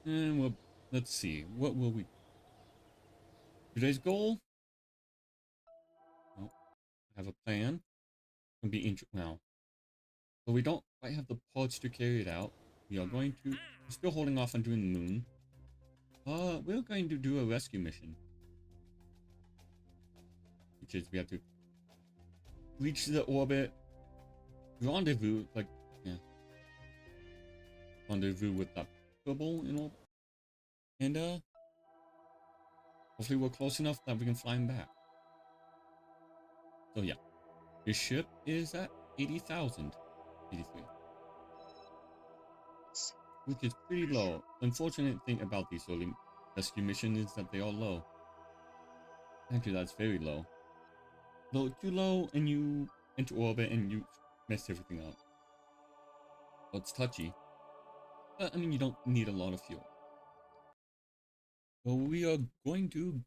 And well, let's see. What will we... Today's goal? Well, I have a plan. It'll be now. But we don't quite have the pods to carry it out. We are going to... We're still holding off on doing the moon. We're going to do a rescue mission. Which is we have to reach the orbit, rendezvous, like, yeah. Rendezvous with that Kerbal and all. And, hopefully we're close enough that we can fly him back. So yeah. His ship is at 80,000. 83. Which is pretty low. Unfortunate thing about these early rescue missions is that they are low. Actually, that's very low. Low, too low, and you enter orbit and you mess everything up. Well, it's touchy. But, I mean, you don't need a lot of fuel. So we are going to...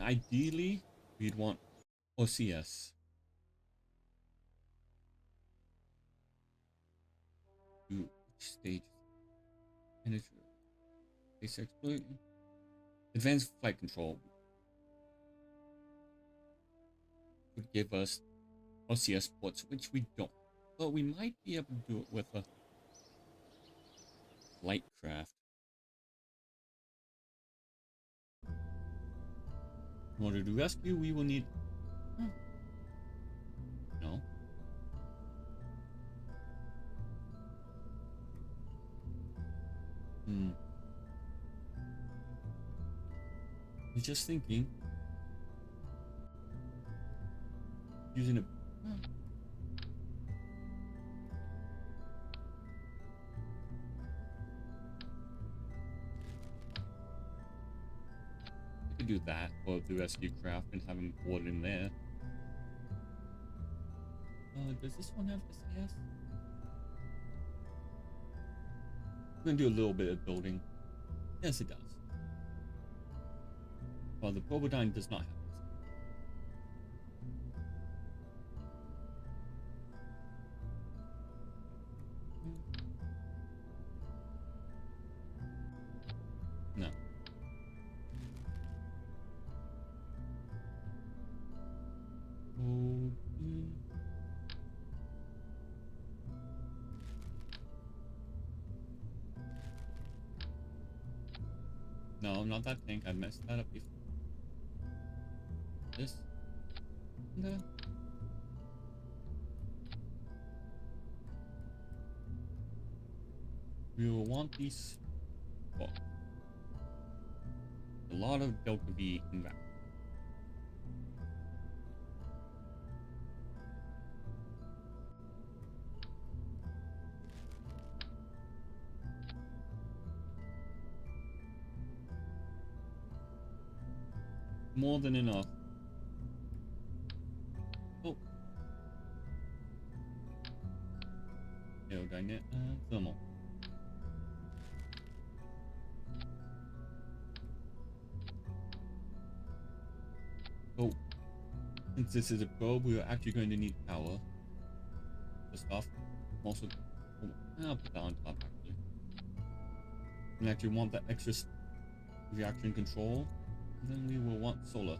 Ideally, we'd want OCS. To which stage? Basic exploration. Advanced flight control would give us OCS ports, which we don't. But we might be able to do it with a light craft. In order to rescue, we will need... No. I'm just thinking. Using a... I could do that for the rescue craft and have him board in there. Does this one have SAS? I'm gonna do a little bit of building. Yes, it does. Well, the Kobold does not have this. No. No, not that tank. I messed that up before. This. No. We will want these. Well, a lot of Delta V in that. More than enough. Oh. Aerodynamic, thermal. Oh. Since this is a probe, we are actually going to need power. The stuff. Also, I'll put that on top actually. We actually want that extra reaction control. And then we will want solar.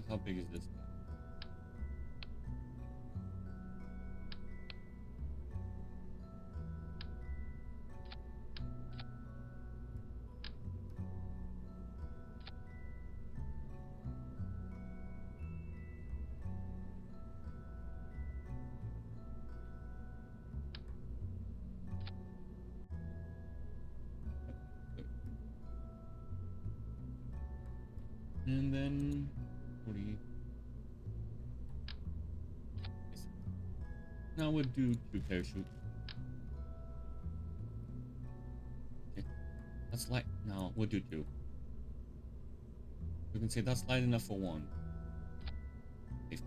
How big is this? And then 40. Now we'll do 2 parachutes. Okay. That's light. No, we'll do 2. We can say that's light enough for 1. Safety.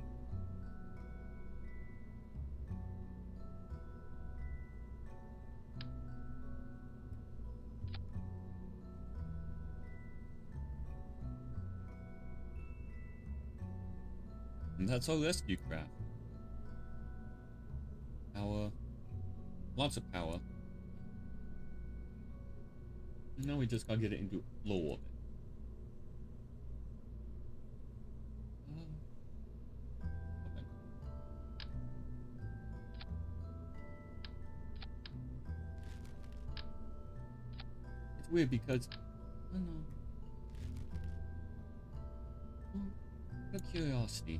And that's our rescue craft. Power. Lots of power. Now we just gotta get it into low orbit. Okay. It's weird because I don't know. Out of curiosity.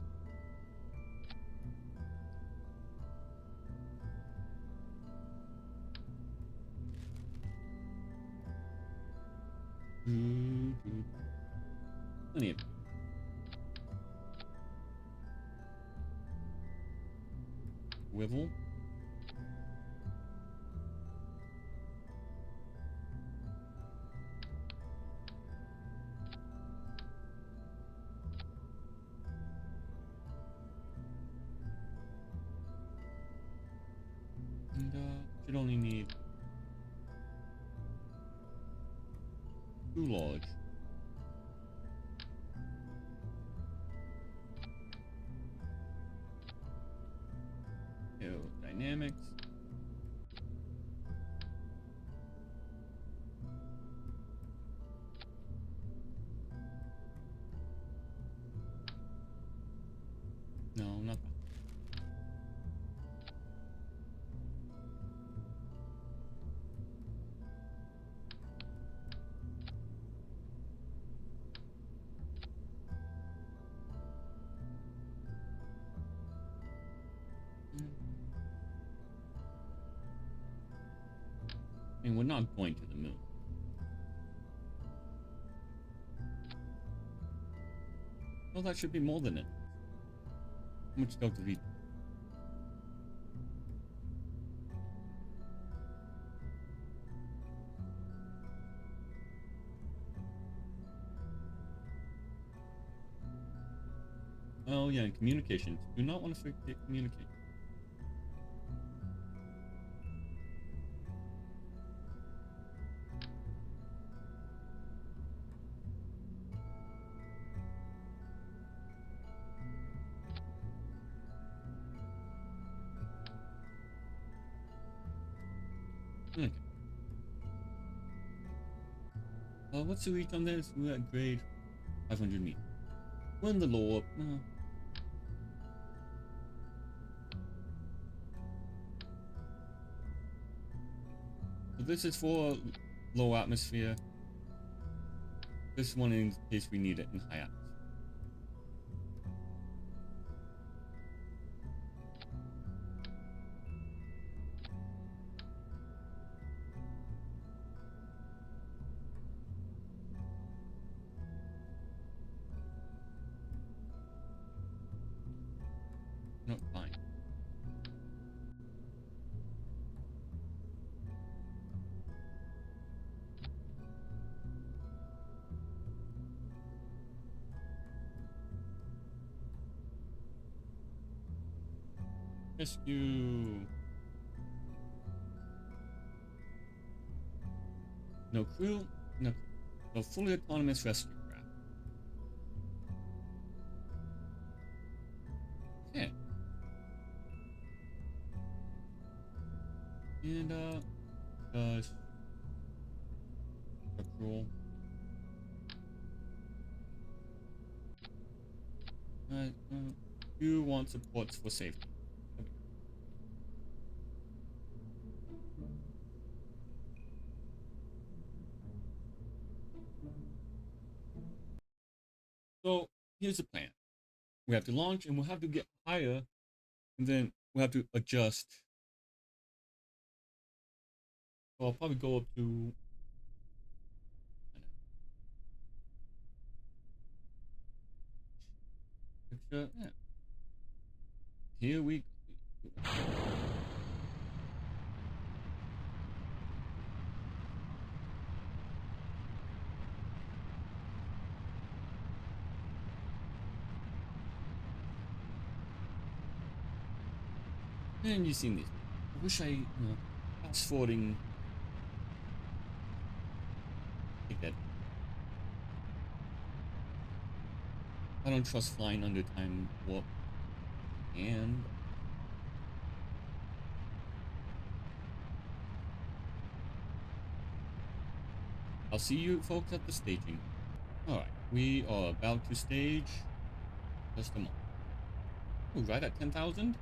Plenty of Wivel. And should only need 2 large. Aerodynamics. No, not that. I mean, we're not going to the moon. Well, that should be more than it. How much Delta V? Oh yeah, and communications. Do not want to forget communication. Okay. What's the reach on this? We're at grade 500 meters. We're in the lower. So this is for low atmosphere. This one in case we need it in high atmosphere. No, fine. Rescue. No crew. No. A fully autonomous rescue craft. Okay. And structural. You want supports for safety. Okay. So here's the plan. We have to launch and we'll have to get higher and then we'll have to adjust. So I'll probably go up to extra, yeah. Here we go. And you've seen this. I wish I, fast forwarding. Take that. I don't trust flying under time warp. And I'll see you folks at the staging. Alright, we are about to stage. Just a moment. Oh, right at 10,000?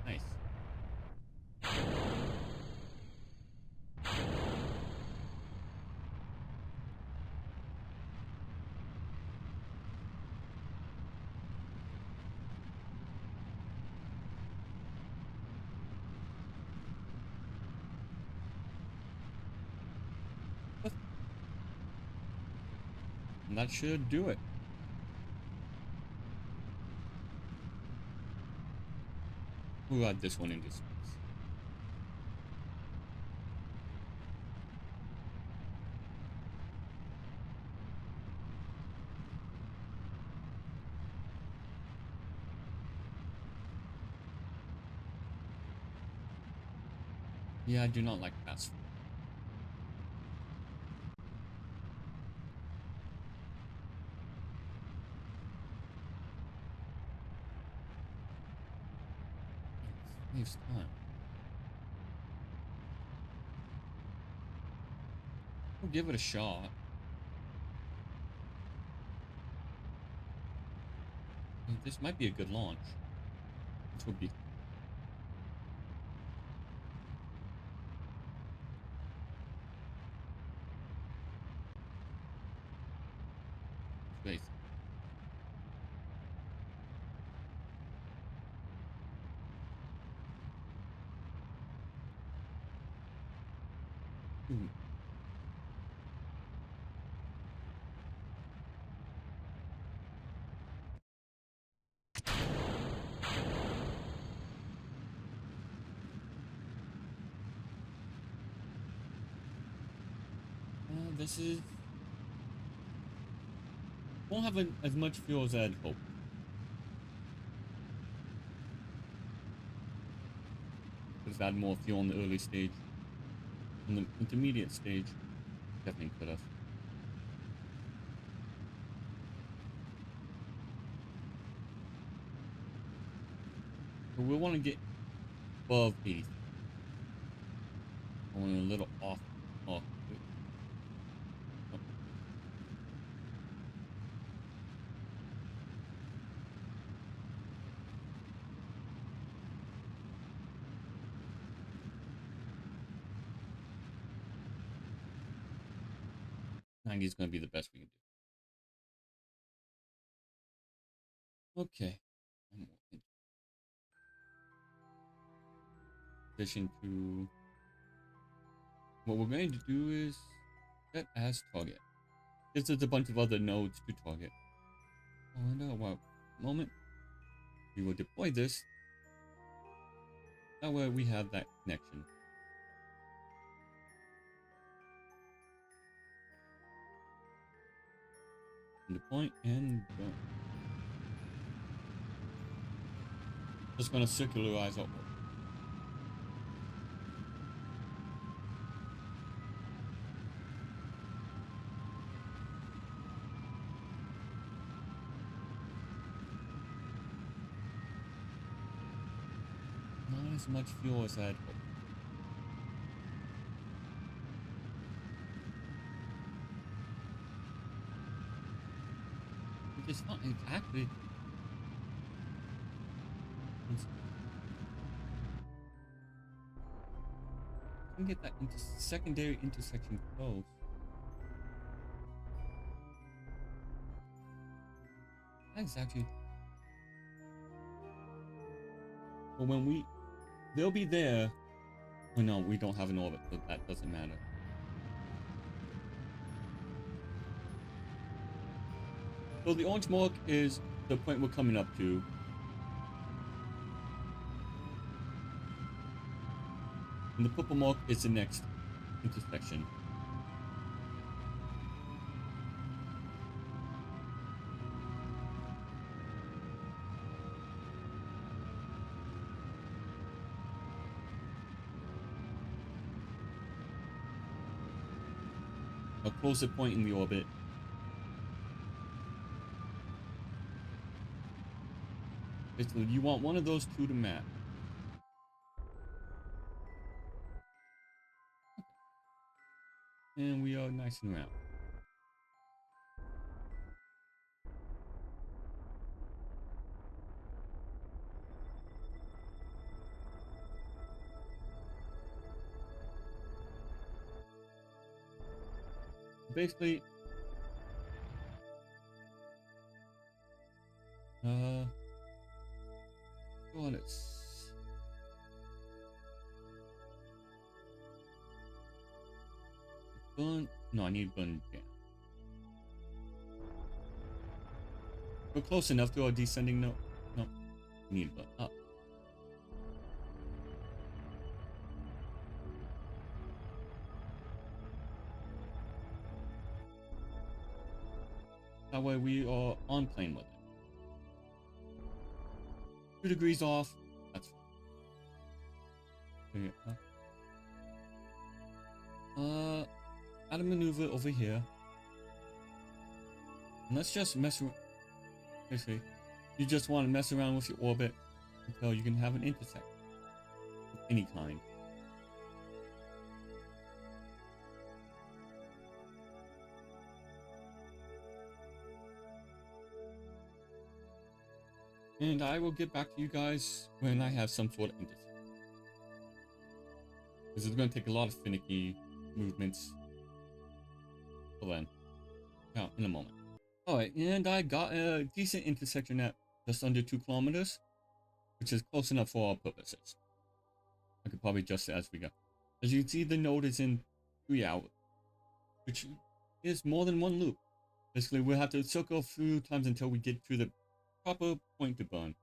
Nice. And that should do it. We'll add this one into space. Yeah, I do not like fast food. It saves time. We'll give it a shot. This might be a good launch. Which will be space. Ooh. This is... Won't have as much fuel as I'd hoped. Could have had more fuel in the early stage. In the intermediate stage, definitely could have. But we want to get above 80. I want a little off. Oh, wait. Oh, 90 is going to be the best we can do. Okay. One more. In addition to... What we're going to do is set as target. This is a bunch of other nodes to target. And well, moment we will deploy this. That way we have that connection. Deploy and go. Just gonna circularize our orbit. Not as much fuel as I'd hoped. Which is fine. It's actually... I can get that into secondary intersection close. That's actually... But when we... They'll be there. Oh no, we don't have an orbit, so that doesn't matter. So the orange mark is the point we're coming up to. And the purple mark is the next intersection. A closer point in the orbit. Basically, you want one of those two to match. And we are nice and round. Basically, well, it's burn. No, I need burn down. We're close enough to our descending note. No, need burn up. That way we are on plane with it. 2 degrees off. That's fine. Bring it up. Add a maneuver over here. And let's just mess around. Basically, you just want to mess around with your orbit until you can have an intersect of any kind. And I will get back to you guys when I have some sort of intersect. Because it's going to take a lot of finicky movements. Till then. Now, in a moment. Alright, and I got a decent intersection at just under 2 kilometers, which is close enough for our purposes. I could probably adjust it as we go. As you can see, the node is in 3 hours, which is more than 1 loop. Basically, we'll have to circle a few times until we get to the proper point to burn.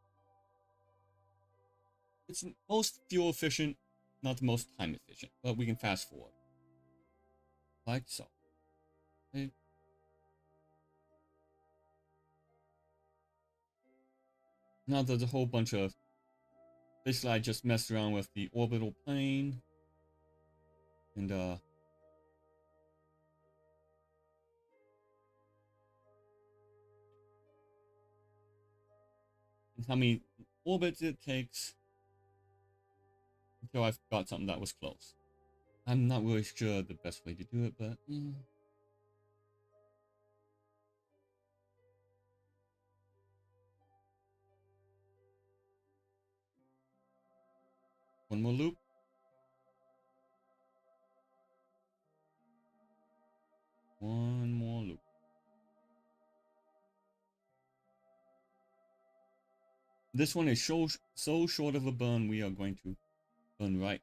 It's most fuel efficient, not the most time efficient, but we can fast forward. Like so. Okay. Now there's a whole bunch of... Basically, I just messed around with the orbital plane. And, and how many orbits it takes until I've got something that was close. I'm not really sure the best way to do it, but... One more loop. One more loop. This one is so short of a burn, we are going to burn right.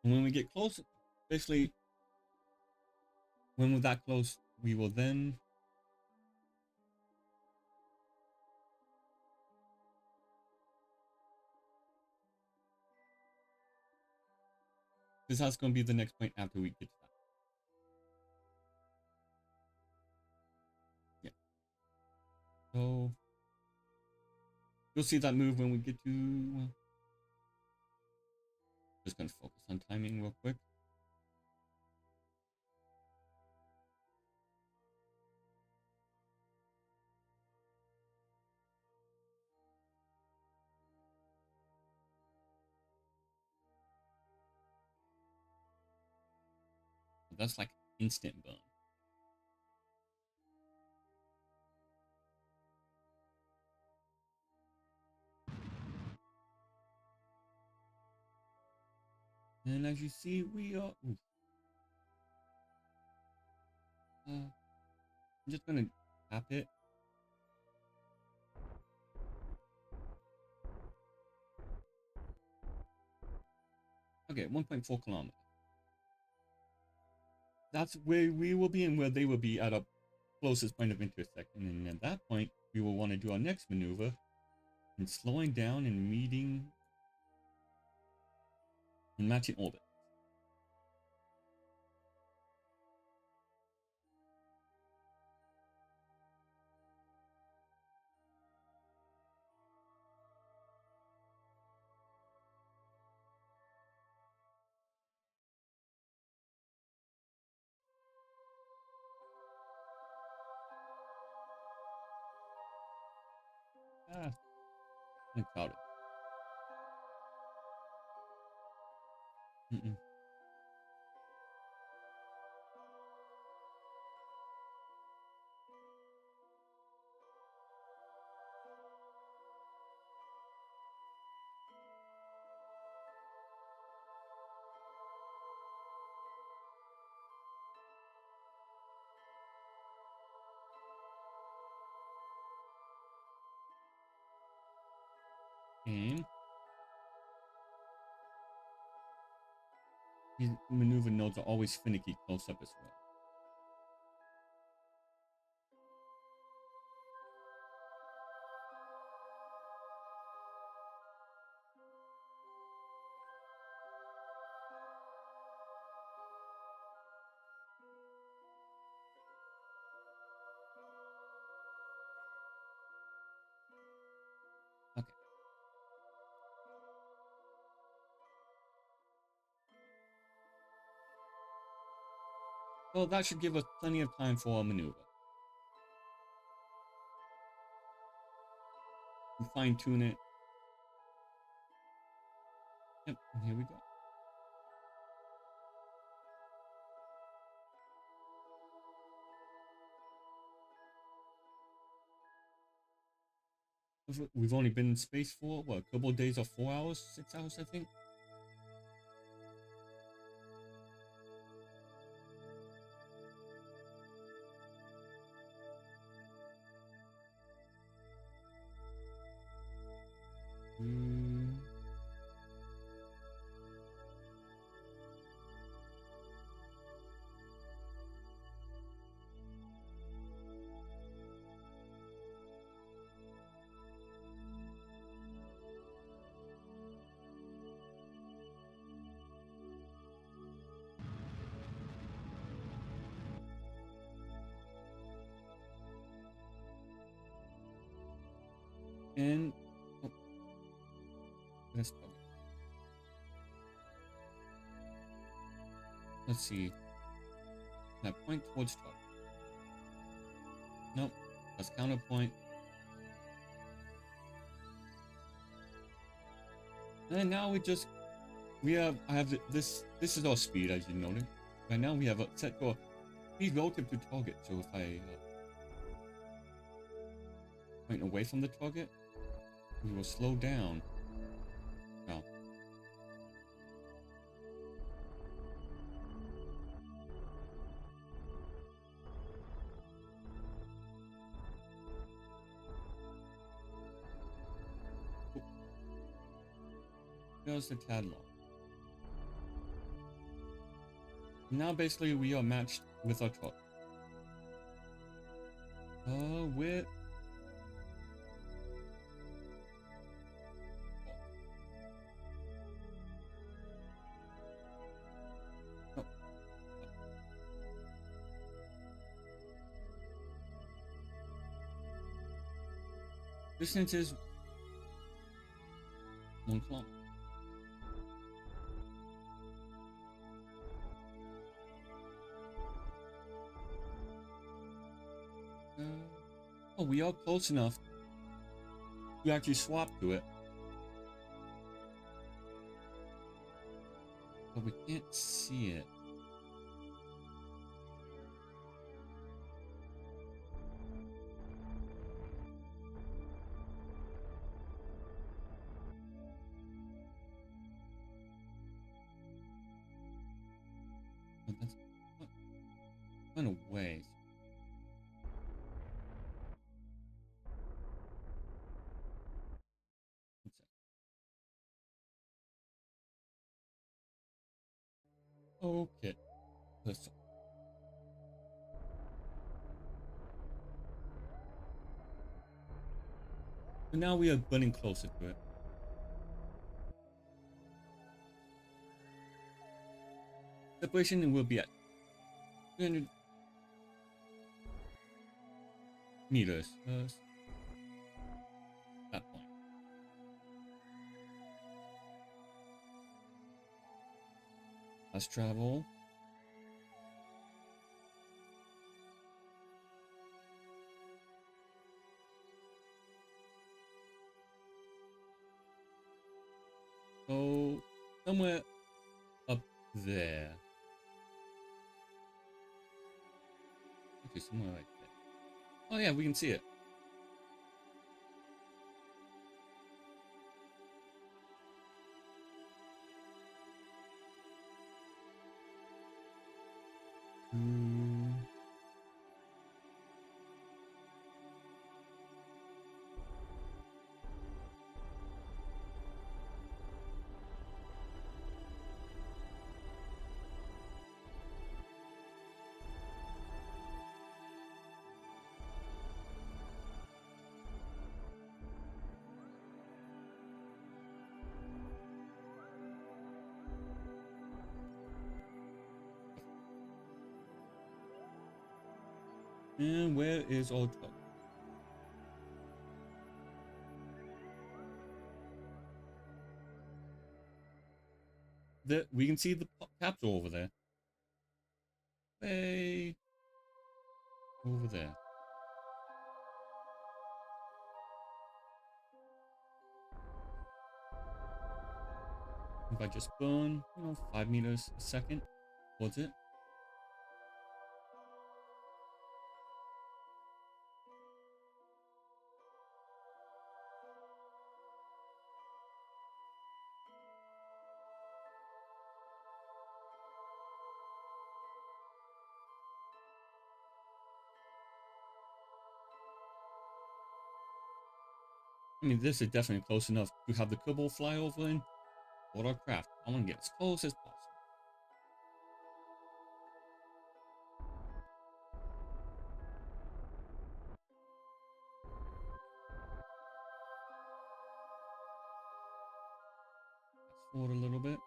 And when we get close, basically, when we're that close, we will then... Because that's going to be the next point after we get to that. Yeah. So... You'll see that move when we get to... Well, just going to focus on timing real quick. That's like instant burn. And as you see, we are... I'm just going to tap it. Okay, 1.4 kilometers. That's where we will be and where they will be at our closest point of intersection. And at that point, we will want to do our next maneuver and slowing down and meeting and matching orbit. Ah, I caught it. Mm-mm. And these maneuver nodes are always finicky close up as well. Okay. Well, that should give us plenty of time for a maneuver. We fine tune it. Yep, and here we go. We've only been in space for what, a couple of days or 4 hours, 6 hours, I think. Mm. And oh, let's plug it. Let's see. Now point towards target. Nope. That's counterpoint. And now I have this is our speed, as you noted. Right now we have a set for speed relative to target. So if I point away from the target, we will slow down. Now, just a tad long. Now basically we are matched with our target. With oh, distance is 1 kilometer. Oh, we are close enough to actually swap to it, but we can't see it. But that's kind of ways. Okay. Listen. So now we are getting closer to it. Separation will be at 300 meters. That point. Let's travel. somewhere up there. Okay, somewhere right there. Oh yeah, we can see it. Mm. And where is our truck? We can see the capsule over there. Way over there. If I just burn, 5 meters a second, what's it? I mean, this is definitely close enough to have the Kerbal fly over and board our craft. I want to get as close as possible. Fast forward a little bit.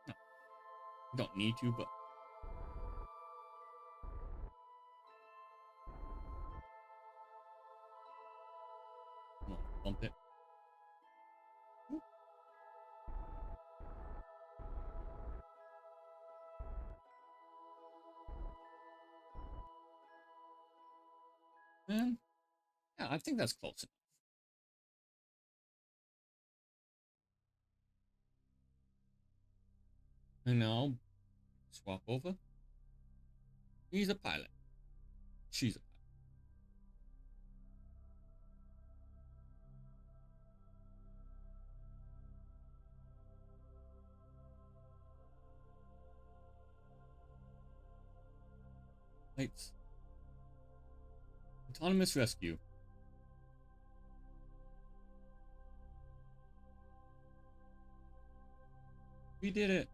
No, don't need to, but come on, bump it. Whoop. And yeah, I think that's close enough. And now swap over. He's a pilot. She's a pilot. Lights. Autonomous rescue. We did it.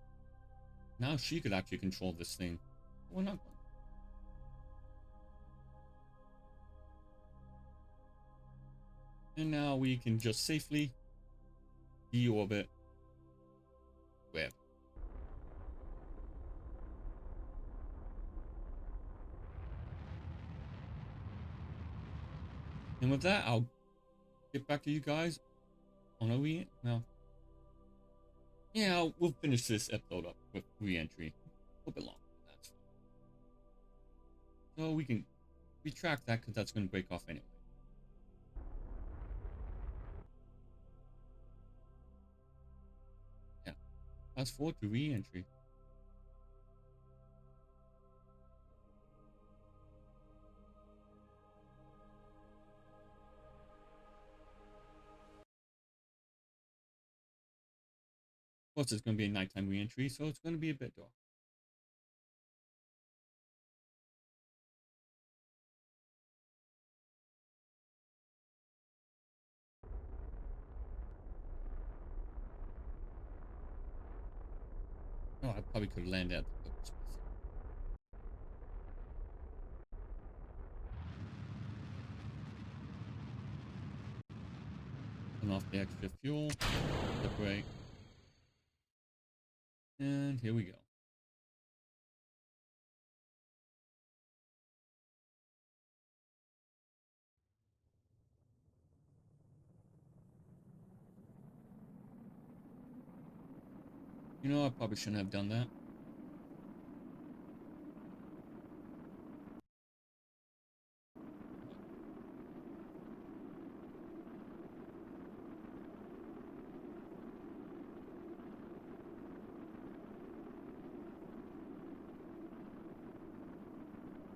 Now she could actually control this thing. We're not going. And now we can just safely deorbit wherever. And with that, I'll get back to you guys on a no. Yeah, we'll finish this episode up with re-entry. A little bit longer. That's fine. So we can retract that because that's going to break off anyway. Yeah. Fast forward to re-entry. Of course, it's going to be a nighttime re-entry, so it's going to be a bit dark. Oh, I probably could have landed at the Kerbal Space. Turn off the extra fuel. The brake. And here we go. You know, I probably shouldn't have done that.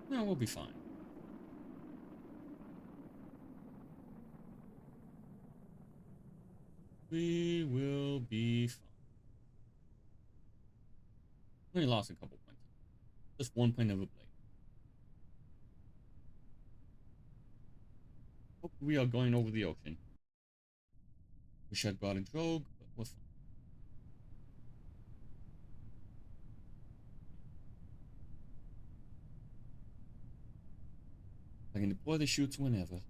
No, we'll be fine. We will be fine. Only lost a couple points. Just 1 point of a blade. Hope we are going over the ocean. Wish I'd brought a drogue, but we're fine. I can deploy the chutes whenever.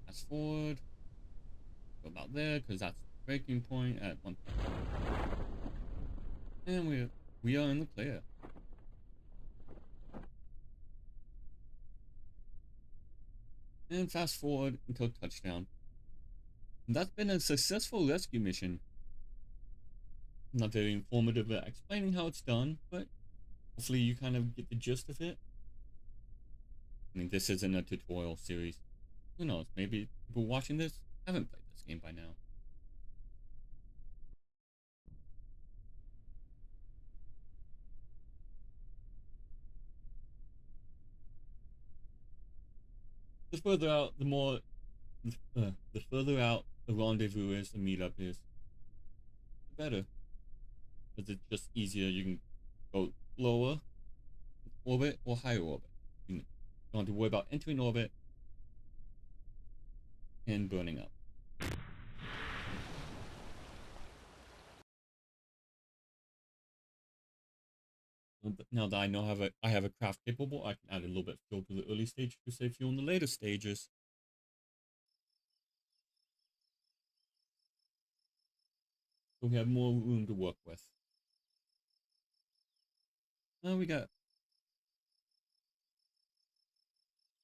Fast forward. Go about there, because that's the breaking point at 1. And we are in the clear. And fast forward until touchdown. And that's been a successful rescue mission. Not very informative at explaining how it's done, but hopefully you kind of get the gist of it. I mean, this isn't a tutorial series. Who knows, maybe people watching this haven't played this game by now. The further out, the further out the rendezvous is, the meetup is, the better. Because it's just easier. You can go lower orbit or higher orbit. You don't have to worry about entering orbit and burning up. Now that I know I have a craft capable, I can add a little bit of fuel to the early stage to save fuel in the later stages. So we have more room to work with. Now we got, I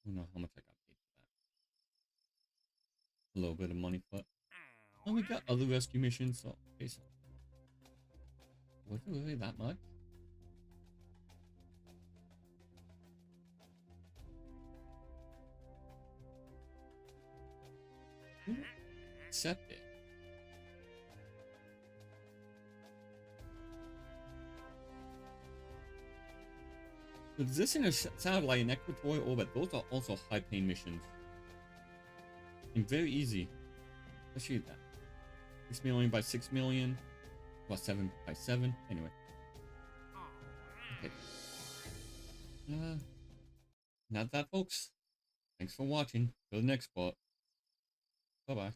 don't know how much I got paid for that. A little bit of money, but well, we got other rescue missions. So okay, so was it really that much? Who accepted? Existing a satellite in equatorial orbit, those are also high-paying missions. And very easy. Especially that. 6 million by 6 million. Well, 7 by 7. Anyway. Okay. Not that, folks. Thanks for watching. Till the next part. Bye-bye.